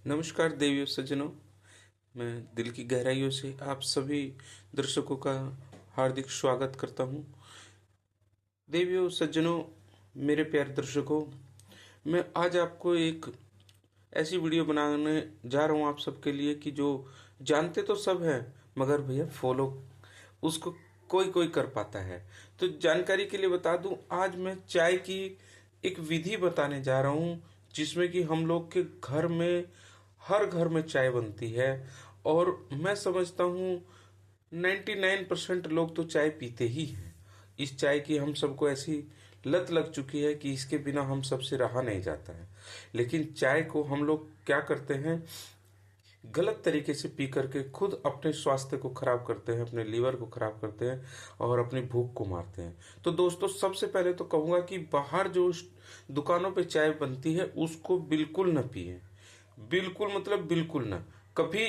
नमस्कार देवियों सज्जनों। मैं दिल की गहराइयों से आप सभी दर्शकों का हार्दिक स्वागत करता हूं। देवियों सज्जनों, मेरे प्यारे दर्शकों, मैं आज आपको एक ऐसी वीडियो बनाने जा रहा हूं आप सबके लिए कि जो जानते तो सब हैं मगर भैया फॉलो उसको कोई कोई कर पाता है। तो जानकारी के लिए बता दूं, आज मैं चाय की एक विधि बताने जा रहा हूं जिसमें कि हम लोग के घर में हर घर में चाय बनती है। और मैं समझता हूँ 99% लोग तो चाय पीते ही हैं। इस चाय की हम सबको ऐसी लत लग चुकी है कि इसके बिना हम सबसे रहा नहीं जाता है। लेकिन चाय को हम लोग क्या करते हैं, गलत तरीके से पी करके खुद अपने स्वास्थ्य को खराब करते हैं, अपने लीवर को खराब करते हैं और अपनी भूख को मारते हैं। तो दोस्तों, सबसे पहले तो कहूँगा कि बाहर जो दुकानों पे चाय बनती है उसको बिल्कुल न पिए। बिल्कुल मतलब बिल्कुल ना। कभी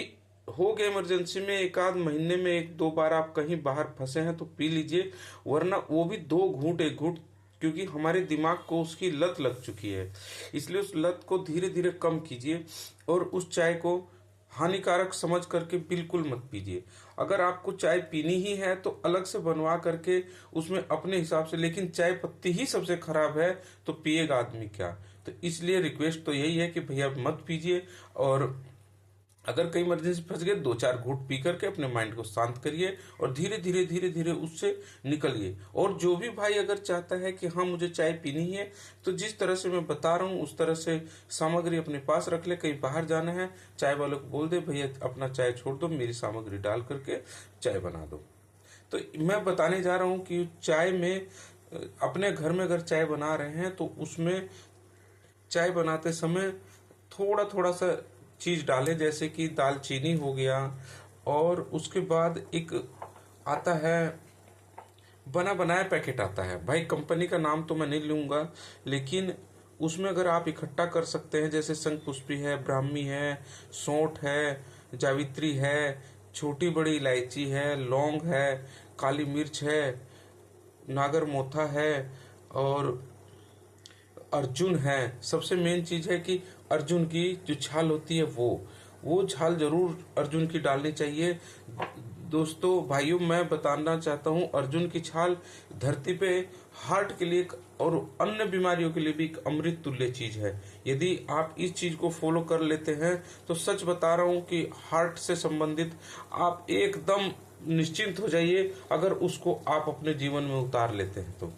हो गए इमरजेंसी में एक आध महीने में एक दो बार आप कहीं बाहर फंसे हैं तो पी लीजिए, वरना वो भी दो घूंट एक घूंट, क्योंकि हमारे दिमाग को उसकी लत लग चुकी है। इसलिए उस लत को धीरे धीरे कम कीजिए और उस चाय को हानिकारक समझ करके बिल्कुल मत पीजिए। अगर आपको चाय पीनी ही है तो अलग से बनवा करके उसमें अपने हिसाब से, लेकिन चाय पत्ती ही सबसे खराब है तो पिएगा आदमी क्या। तो इसलिए रिक्वेस्ट तो यही है कि भैया मत पीजिए, और अगर कहीं इमरजेंसी फंस गए दो चार घूंट पी करके अपने माइंड को शांत करिए और धीरे धीरे धीरे धीरे उससे निकलिए। और जो भी भाई अगर चाहता है कि हाँ मुझे चाय पीनी है, तो जिस तरह से मैं बता रहा हूँ उस तरह से सामग्री अपने पास रख ले। कहीं बाहर जाना है, चाय वालों को बोल दे भैया अपना चाय छोड़ दो, मेरी सामग्री डाल करके चाय बना दो। तो मैं बताने जा रहा हूँ कि चाय में, अपने घर में अगर चाय बना रहे हैं तो उसमें चाय बनाते समय थोड़ा थोड़ा सा चीज डालें, जैसे कि दालचीनी हो गया। और उसके बाद एक आता है, बना बनाया पैकेट आता है, भाई कंपनी का नाम तो मैं नहीं लूंगा, लेकिन उसमें अगर आप इकट्ठा कर सकते हैं, जैसे शंखपुष्पी है, ब्राह्मी है, सौंठ है, जावित्री है, छोटी बड़ी इलायची है, लौंग है, काली मिर्च है, नागर मोथा है और अर्जुन है। सबसे मेन चीज है कि अर्जुन की जो छाल होती है वो छाल जरूर अर्जुन की डालनी चाहिए। दोस्तों भाइयों, मैं बताना चाहता हूँ, अर्जुन की छाल धरती पे हार्ट के लिए और अन्य बीमारियों के लिए भी एक अमृत तुल्य चीज है। यदि आप इस चीज को फॉलो कर लेते हैं तो सच बता रहा हूँ कि हार्ट से संबंधित आप एकदम निश्चिंत हो जाइए, अगर उसको आप अपने जीवन में उतार लेते हैं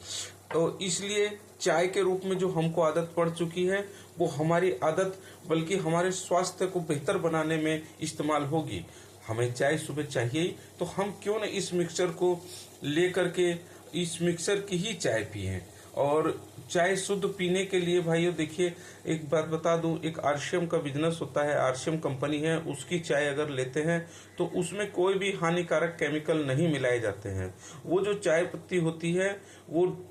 तो इसलिए चाय के रूप में जो हमको आदत पड़ चुकी है वो हमारी आदत बल्कि हमारे स्वास्थ्य को बेहतर बनाने में इस्तेमाल होगी। हमें चाय सुबह चाहिए ही, तो हम क्यों न इस मिक्सचर को लेकर के इस मिक्सचर की ही चाय पिए। और चाय शुद्ध पीने के लिए भाइयों देखिए, एक बात बता दूं, एक आरसीएम का बिजनेस होता है, आरसीएम कंपनी है, उसकी चाय अगर लेते हैं तो उसमें कोई भी हानिकारक केमिकल नहीं मिलाए जाते हैं। वो जो चाय पत्ती होती है वो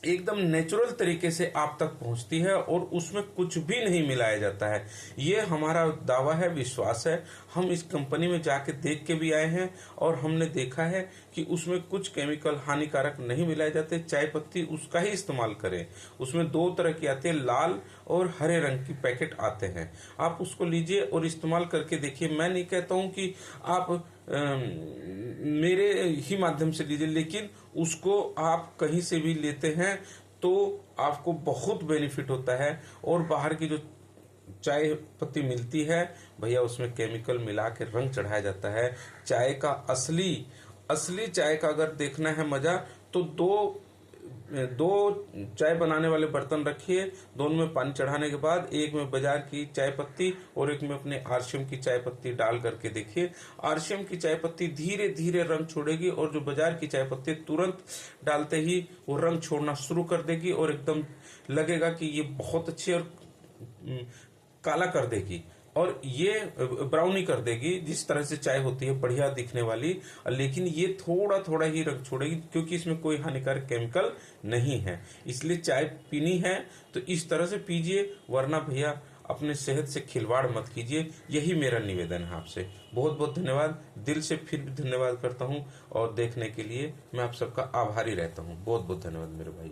एकदम नेचुरल तरीके से आप तक पहुंचती है और उसमें कुछ भी नहीं मिलाया जाता है। ये हमारा दावा है, विश्वास है। हम इस कंपनी में जाके देख के भी आए हैं और हमने देखा है कि उसमें कुछ केमिकल हानिकारक नहीं मिलाए जाते। चाय पत्ती उसका ही इस्तेमाल करें। उसमें दो तरह की आती है, लाल और हरे रंग की पैकेट आते हैं। आप उसको लीजिए और इस्तेमाल करके देखिए। मैं नहीं कहता हूं कि आप मेरे ही माध्यम से लीजिए, लेकिन उसको आप कहीं से भी लेते हैं तो आपको बहुत बेनिफिट होता है। और बाहर की जो चाय पत्ती मिलती है भैया, उसमें केमिकल मिला के रंग चढ़ाया जाता है। चाय का असली चाय का अगर देखना है मजा, तो दो चाय बनाने वाले बर्तन रखिए, दोनों में पानी चढ़ाने के बाद एक में बाजार की चाय पत्ती और एक में अपने आरसीएम की चाय पत्ती डाल करके देखिए। आरसीएम की चाय पत्ती धीरे धीरे रंग छोड़ेगी और जो बाजार की चाय पत्ती तुरंत डालते ही वो रंग छोड़ना शुरू कर देगी और एकदम लगेगा कि ये बहुत अच्छी और काला कर देगी और ये ब्राउनी कर देगी। जिस तरह से चाय होती है बढ़िया दिखने वाली, लेकिन ये थोड़ा थोड़ा ही रंग छोड़ेगी क्योंकि इसमें कोई हानिकारक केमिकल नहीं है। इसलिए चाय पीनी है तो इस तरह से पीजिए, वरना भैया अपने सेहत से खिलवाड़ मत कीजिए। यही मेरा निवेदन है आपसे। बहुत बहुत धन्यवाद, दिल से फिर भी धन्यवाद करता हूँ और देखने के लिए मैं आप सबका आभारी रहता हूँ। बहुत बहुत धन्यवाद मेरे भाई।